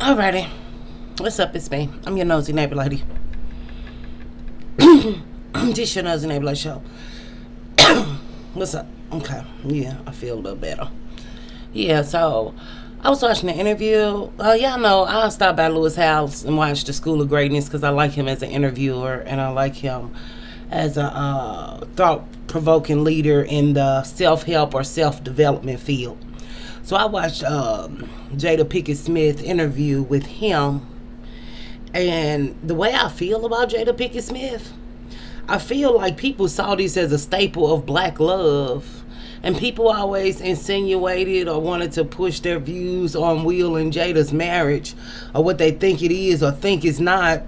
Alrighty. What's up? It's me. I'm your nosy neighbor lady. This your nosy neighbor lady show. What's up? Okay. Yeah, I feel a little better. Yeah, so I was watching the interview. Y'all know I stopped by Lewis House and watched The School of Greatness because I like him as an interviewer and I like him as a thought-provoking leader in the self-help or self-development field. So I watched Jada Pinkett Smith interview with him, and the way I feel about Jada Pinkett Smith, I feel like people saw this as a staple of black love, and people always insinuated or wanted to push their views on Will and Jada's marriage, or what they think it is or think it's not.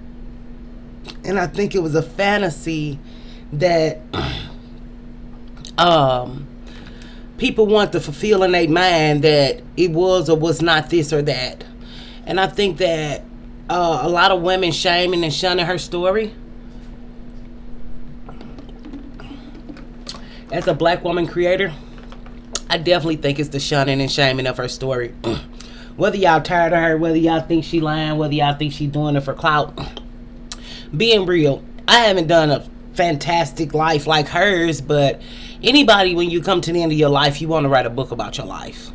And I think it was a fantasy that people want to fulfill in their mind that it was or was not this or that. And I think that a lot of women shaming and shunning her story. As a black woman creator, I definitely think it's the shunning and shaming of her story. Whether y'all tired of her, whether y'all think she lying, whether y'all think she doing it for clout. Being real, I haven't done a fantastic life like hers, but anybody, when you come to the end of your life, you want to write a book about your life.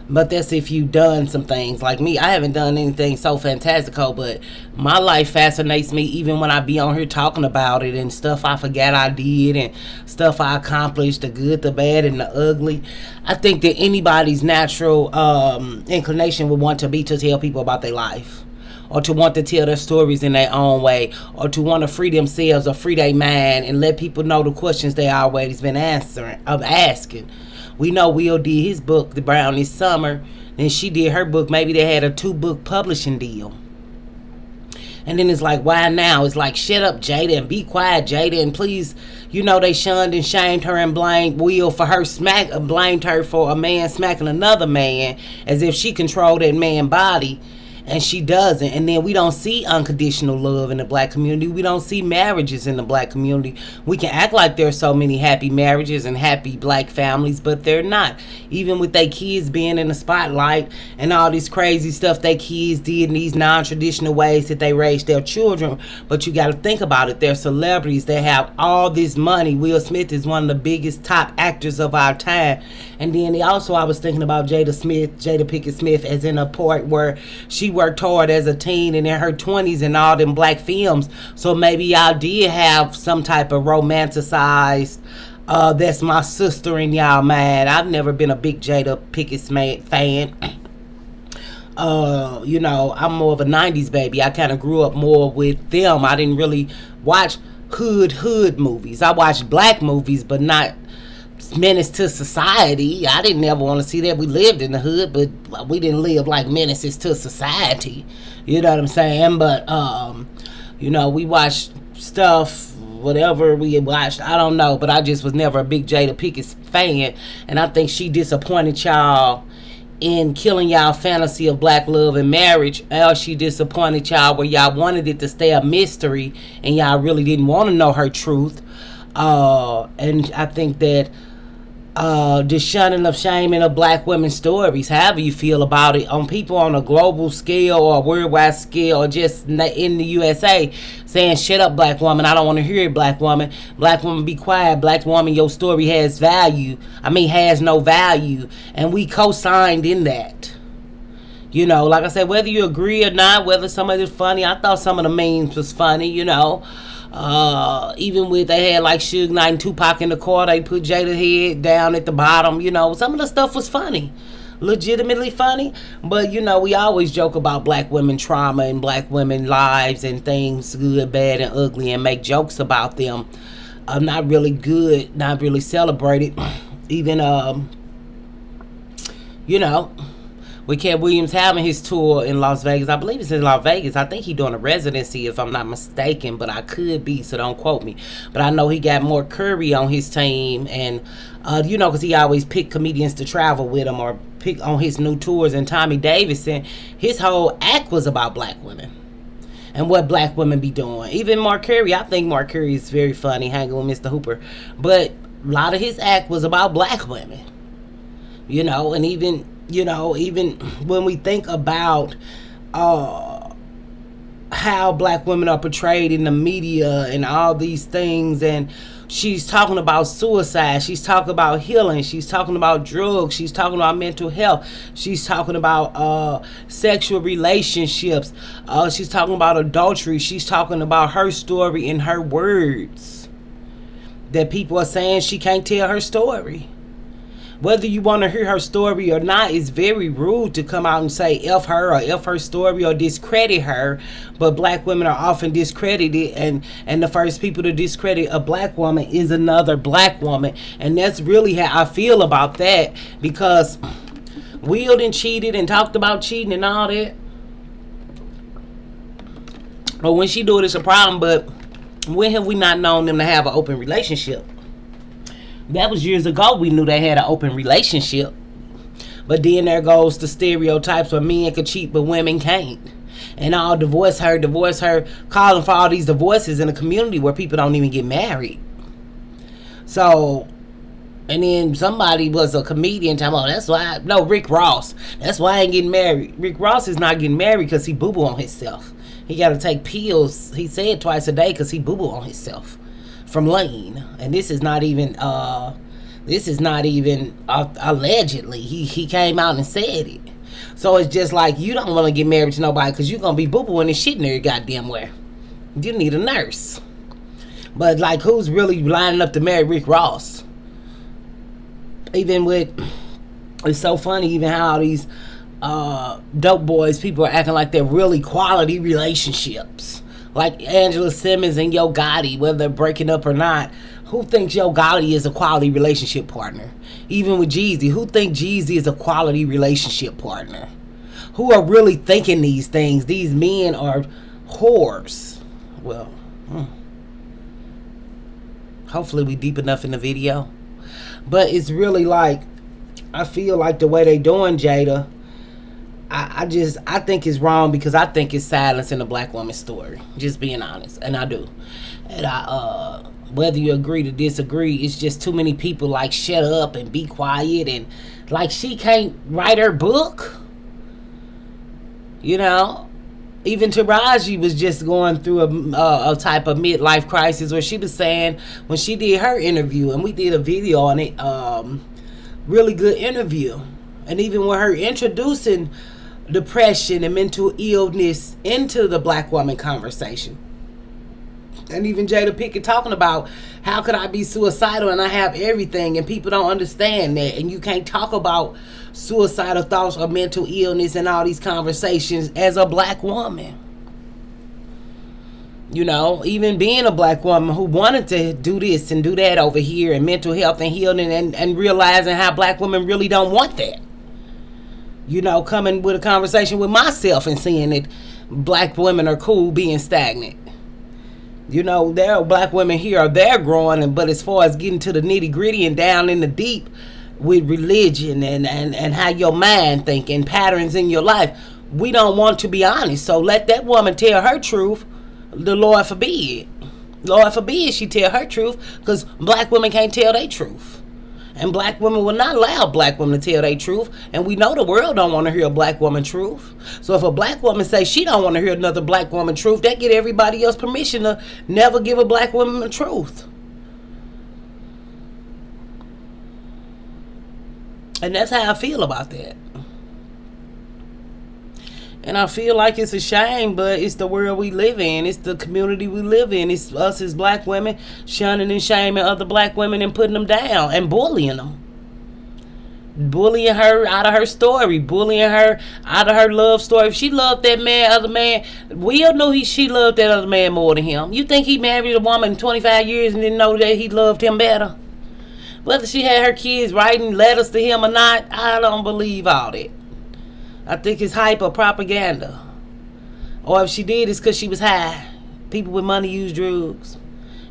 But that's if you've done some things. Like me, I haven't done anything so fantastical, but my life fascinates me even when I be on here talking about it and stuff I forgot I did and stuff I accomplished, the good, the bad, and the ugly. I think that anybody's natural inclination would want to be to tell people about their life, or to want to tell their stories in their own way, or to want to free themselves or free their mind and let people know the questions they always been asking. We know Will did his book, The Brown, this summer. Then she did her book. Maybe they had a 2-book publishing deal. And then it's like, why now? It's like, shut up, Jada, and be quiet, Jada, and please, they shunned and shamed her and blamed Will for her blamed her for a man smacking another man as if she controlled that man's body. And she doesn't. And then we don't see unconditional love in the black community. We don't see marriages in the black community. We can act like there's so many happy marriages and happy black families, but they're not. Even with their kids being in the spotlight and all this crazy stuff their kids did in these non-traditional ways that they raised their children. But you got to think about it. They're celebrities. They have all this money. Will Smith is one of the biggest top actors of our time. And then I was thinking about Jada Pinkett Smith, as in a part where she worked hard as a teen and in her 20s in all them black films. So maybe y'all did have some type of romanticized that's my sister in y'all mind. I've never been a big Jada Pinkett fan. I'm more of a 90s baby. I kind of grew up more with them. I didn't really watch hood movies. I watched black movies, but not menace to society. I didn't ever want to see that. We lived in the hood, but we didn't live like menaces to society. You know what I'm saying? But we watched stuff, whatever we watched, I don't know, but I just was never a big Jada Pinkett fan, and I think she disappointed y'all in killing y'all fantasy of black love and marriage, or she disappointed y'all where y'all wanted it to stay a mystery and y'all really didn't want to know her truth. And I think that the shunning of shaming of black women's stories, however you feel about it, on people on a global scale or a worldwide scale, or just in the USA, saying, shut up, black woman, I don't want to hear it, black woman, be quiet, black woman, your story has no value, and we co-signed in that. Like I said, whether you agree or not, whether some of it's funny, I thought some of the memes was funny, even with they had like Suge Knight and Tupac in the car, they put Jada's head down at the bottom. Some of the stuff was funny, legitimately funny. But we always joke about black women trauma and black women lives and things good, bad, and ugly, and make jokes about them. Not really good, not really celebrated. Even with Cat Williams having his tour in Las Vegas. I believe it's in Las Vegas. I think he's doing a residency, if I'm not mistaken, but I could be, so don't quote me. But I know he got more Curry on his team, and because he always pick comedians to travel with him or pick on his new tours. And Tommy Davidson, his whole act was about black women and what black women be doing. Even Mark Curry, I think Mark Curry is very funny, hanging with Mr. Hooper, but a lot of his act was about black women. And even when we think about how black women are portrayed in the media and all these things. And she's talking about suicide, she's talking about healing, she's talking about drugs, she's talking about mental health, she's talking about sexual relationships, she's talking about adultery, she's talking about her story in her words, that people are saying she can't tell her story. Whether you want to hear her story or not, it's very rude to come out and say F her or F her story or discredit her. But black women are often discredited, and the first people to discredit a black woman is another black woman. And that's really how I feel about that, because Will done cheated and talked about cheating and all that. But when she do it, it's a problem. But when have we not known them to have an open relationship? That was years ago we knew they had an open relationship. But then there goes the stereotypes where men can cheat but women can't. And all divorce her, calling for all these divorces in a community where people don't even get married. So, and then somebody was a comedian talking about, that's why, no, Rick Ross, that's why I ain't getting married. Rick Ross is not getting married because he boo-boo on himself. He got to take pills, he said, twice a day because he boo-boo on himself from lean. And this is not even allegedly. He came out and said it. So it's just like, you don't want to get married to nobody because you're going to be boo-booing and shit in there goddamn where. You need a nurse. But like, who's really lining up to marry Rick Ross? Even with, it's so funny even how these dope boys, people are acting like they're really quality relationships. Like Angela Simmons and Yo Gotti, whether they're breaking up or not. Who thinks Yo Gotti is a quality relationship partner? Even with Jeezy, who think Jeezy is a quality relationship partner? Who are really thinking these things? These men are whores. Well, hopefully we deep enough in the video. But it's really like, I feel like the way they doing Jada, I think it's wrong, because I think it's silencing the black woman's story. Just being honest. And I do. And whether you agree to disagree, it's just too many people like shut up and be quiet, and like she can't write her book. You know? Even Taraji was just going through a type of midlife crisis, where she was saying, when she did her interview, and we did a video on it, really good interview. And even when her introducing depression and mental illness into the black woman conversation. And even Jada Pinkett talking about, how could I be suicidal and I have everything, and people don't understand that, and you can't talk about suicidal thoughts or mental illness and all these conversations as a black woman. You know, even being a black woman who wanted to do this and do that over here, and mental health and healing, and realizing how black women really don't want that. You know, coming with a conversation with myself and seeing that black women are cool being stagnant. You know, there are black women here, they're growing, but as far as getting to the nitty gritty and down in the deep with religion and how your mind think and patterns in your life, we don't want to be honest. So let that woman tell her truth. The Lord forbid. Lord forbid she tell her truth, because black women can't tell their truth. And black women will not allow black women to tell their truth. And we know the world don't want to hear a black woman truth. So if a black woman say she don't want to hear another black woman truth, that get everybody else permission to never give a black woman the truth. And that's how I feel about that. And I feel like it's a shame, but it's the world we live in. It's the community we live in. It's us as black women shunning and shaming other black women and putting them down and bullying them. Bullying her out of her story. Bullying her out of her love story. If she loved that man, other man, Will knew she loved that other man more than him. You think he married a woman 25 years and didn't know that he loved him better? Whether she had her kids writing letters to him or not, I don't believe all that. I think it's hype or propaganda. Or if she did, it's because she was high. People with money use drugs.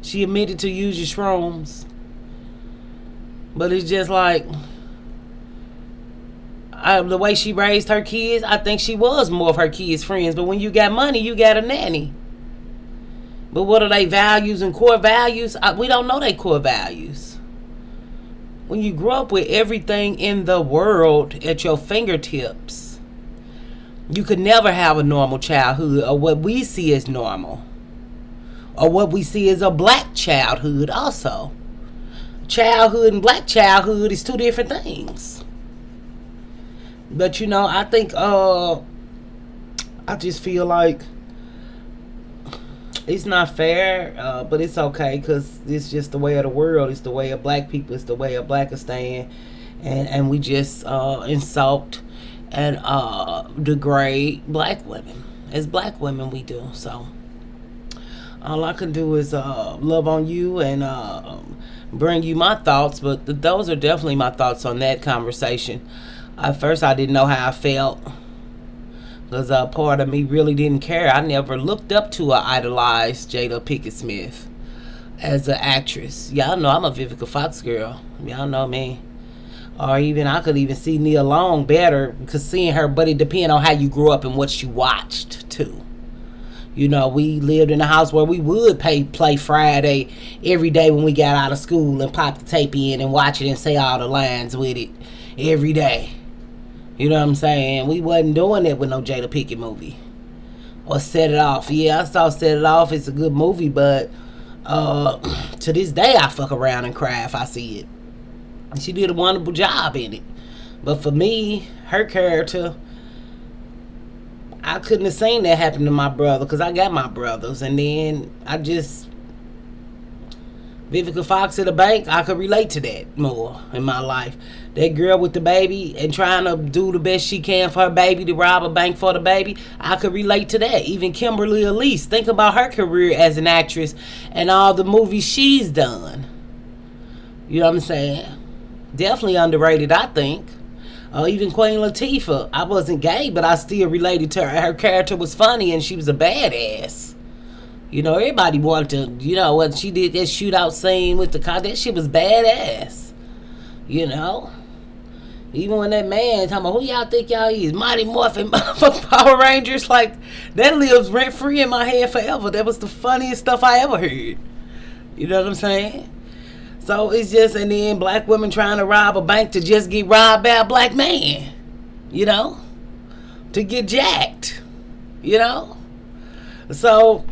She admitted to using shrooms. But it's just like, the way she raised her kids, I think she was more of her kids' friends. But when you got money, you got a nanny. But what are they values and core values? We don't know their core values. When you grow up with everything in the world at your fingertips, You could never have a normal childhood, or what we see as normal, or what we see as a black childhood also. Childhood and black childhood is two different things. But I think I just feel like it's not fair, but it's okay because it's just the way of the world. It's the way of black people. It's the way of Blackistan, and we just insult and degrade black women. As black women, we do. So all I can do is love on you and bring you my thoughts. But those are definitely my thoughts on that conversation. At first, I didn't know how I felt. Because part of me really didn't care. I never looked up to or idolized Jada Pinkett Smith as an actress. Y'all know I'm a Vivica Fox girl. Y'all know me. Or even I could even see Nia Long better because seeing her, but it depends on how you grew up and what you watched too. We lived in a house where we would play Friday every day when we got out of school and pop the tape in and watch it and say all the lines with it every day. You know what I'm saying? We wasn't doing that with no Jada Pinkett movie. Or Set It Off. Yeah, I saw Set It Off. It's a good movie, but to this day I fuck around and cry if I see it. She did a wonderful job in it. But for me, her character, I couldn't have seen that happen to my brother because I got my brothers. And then Vivica Fox at the bank, I could relate to that more in my life. That girl with the baby and trying to do the best she can for her baby to rob a bank for the baby, I could relate to that. Even Kimberly Elise, think about her career as an actress and all the movies she's done. You know what I'm saying? Definitely underrated, I think. Even Queen Latifah, I wasn't gay, but I still related to her. Her character was funny and she was a badass. Everybody wanted to, when she did that shootout scene with the car, that shit was badass. Even when that man talking about who y'all think y'all is, Mighty Morphin Power Rangers, like that lives rent free in my head forever. That was the funniest stuff I ever heard. You know what I'm saying? So it's just, and then black women trying to rob a bank to just get robbed by a black man, to get jacked, So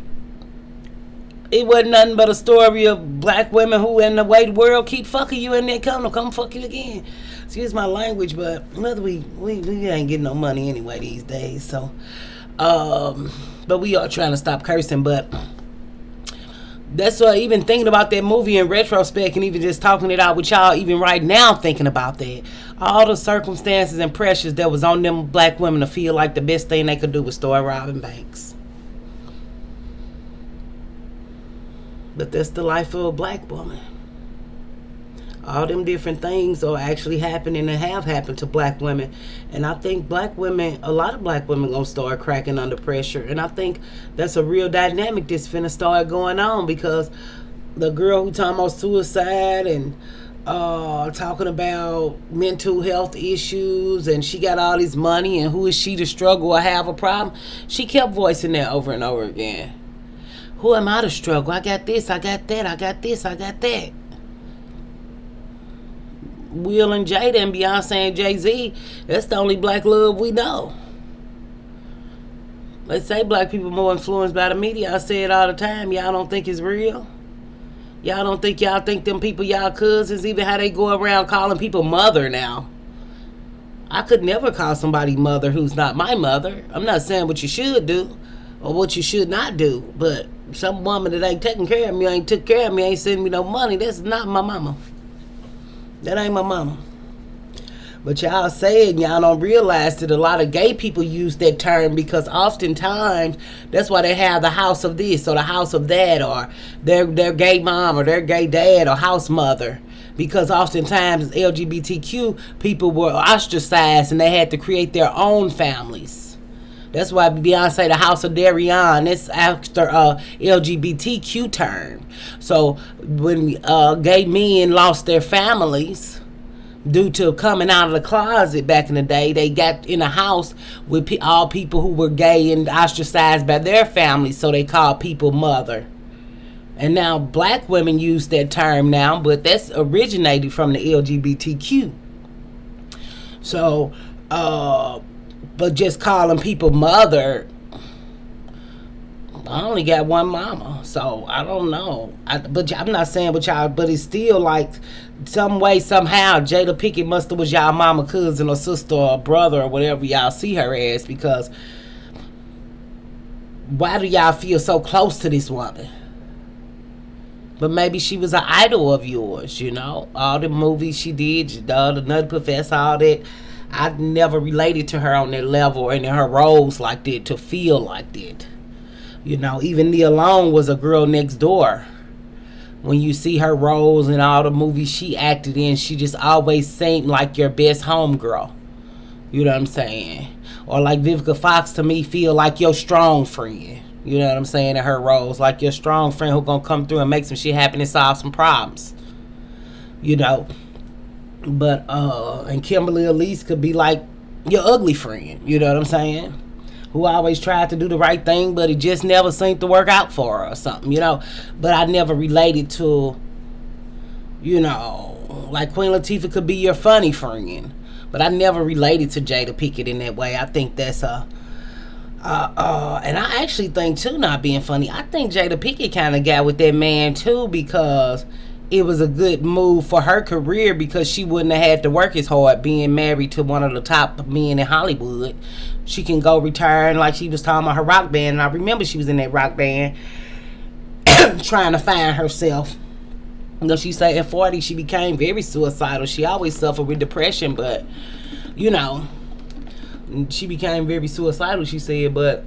it wasn't nothing but a story of black women who, in the way the world keep fucking you, and they come fuck you again. Excuse my language, but whether we ain't getting no money anyway these days. So, but we are trying to stop cursing. But that's why even thinking about that movie in retrospect, and even just talking it out with y'all, even right now thinking about that, all the circumstances and pressures that was on them black women to feel like the best thing they could do was start robbing banks. But that's the life of a black woman. All them different things are actually happening and have happened to black women. And I think black women, a lot of black women gonna start cracking under pressure. And I think that's a real dynamic that's finna start going on, because the girl who talking about suicide and talking about mental health issues, and she got all this money, and who is she to struggle or have a problem? She kept voicing that over and over again. Who am I to struggle? I got this, I got that, I got this, I got that. Will and Jada and Beyonce and Jay-Z, that's the only black love we know. Let's say black people more influenced by the media. I say it all the time. Y'all don't think it's real? Y'all think them people y'all cousins, even how they go around calling people mother now. I could never call somebody mother who's not my mother. I'm not saying what you should do or what you should not do, but some woman that ain't taking care of me, ain't took care of me, ain't sending me no money, that's not my mama. That ain't my mama. But y'all say it and y'all don't realize that a lot of gay people use that term, because oftentimes that's why they have the house of this or the house of that, or their gay mom or their gay dad or house mother. Because oftentimes LGBTQ people were ostracized and they had to create their own families. That's why Beyonce, the house of Darion, that's after LGBTQ term. So when gay men lost their families due to coming out of the closet back in the day, they got in a house with all people who were gay and ostracized by their families, so they called people mother. And now black women use that term now, but that's originated from the LGBTQ. So But just calling people mother, I only got one mama, so I don't know. But I'm not saying with y'all, but it's still like some way, somehow, Jada Pinkett must have was y'all mama, cousin, or sister, or brother, or whatever y'all see her as. Because why do y'all feel so close to this woman? But maybe she was an idol of yours, you know? All the movies she did, the Nutty Professor, all that. I never related to her on that level and in her roles like that to feel like that. You know, even Nia Long was a girl next door. When you see her roles in all the movies she acted in, she just always seemed like your best homegirl. You know what I'm saying? Or like Vivica Fox to me feel like your strong friend. You know what I'm saying? In her roles, like your strong friend who gonna come through and make some shit happen and solve some problems. You know? But, and Kimberly Elise could be like your ugly friend. You know what I'm saying? Who always tried to do the right thing, but it just never seemed to work out for her or something, you know. But I never related to, you know, like Queen Latifah could be your funny friend. But I never related to Jada Pinkett in that way. I think that's and I actually think, too, not being funny, I think Jada Pinkett kind of got with that man, too, because it was a good move for her career because she wouldn't have had to work as hard being married to one of the top men in Hollywood. She can go retire, and like she was talking about her rock band, and I remember she was in that rock band trying to find herself. You know, she said at 40 she became very suicidal. She always suffered with depression, but, you know, she became very suicidal, she said. But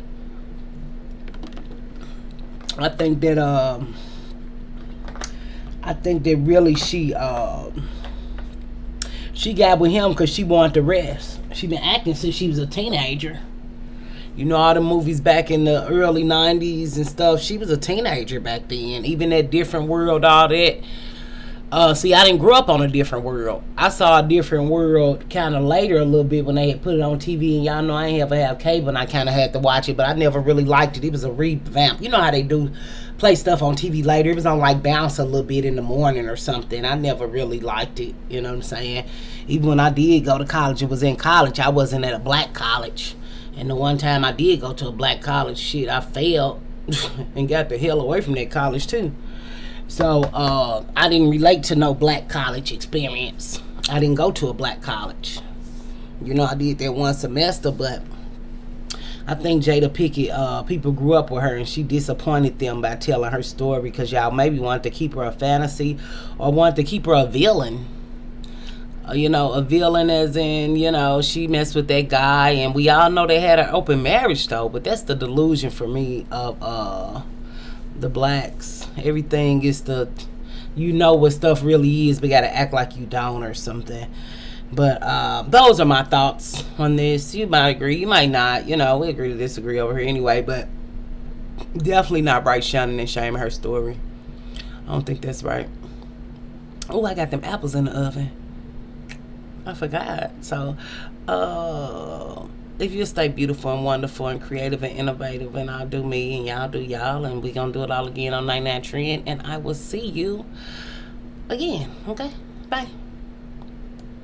I think that really she got with him because she wanted to rest. She been acting since she was a teenager. You know, all the movies back in the early 90s and stuff, she was a teenager back then. Even that Different World, all that. See, I didn't grow up on A Different World. I saw A Different World kind of later a little bit when they had put it on TV. And y'all know I ain't ever have cable, and I kind of had to watch it. But I never really liked it. It was a revamp. You know how they do play stuff on TV later. It was on like Bounce a little bit in the morning or something. I never really liked it. You know what I'm saying? Even when I did go to college, it was in college. I wasn't at a black college. And the one time I did go to a black college, shit, I failed and got the hell away from that college too. So I didn't relate to no black college experience. I didn't go to a black college. You know, I did that one semester, but I think Jada Pinkett, people grew up with her and she disappointed them by telling her story because y'all maybe wanted to keep her a fantasy or wanted to keep her a villain. You know, a villain as in, you know, she messed with that guy, and we all know they had an open marriage though, but that's the delusion for me of the blacks. Everything is you know what stuff really is, but gotta act like you don't or something. But those are my thoughts on this. You might agree, you might not, you know, we agree to disagree over here anyway, but definitely not right shunning and shaming her story. I don't think that's right. Oh, I got them apples in the oven. I forgot. So, if you stay beautiful and wonderful and creative and innovative, and I'll do me and y'all do y'all, and we gonna do it all again on 99 Trend, and I will see you again. Okay? Bye.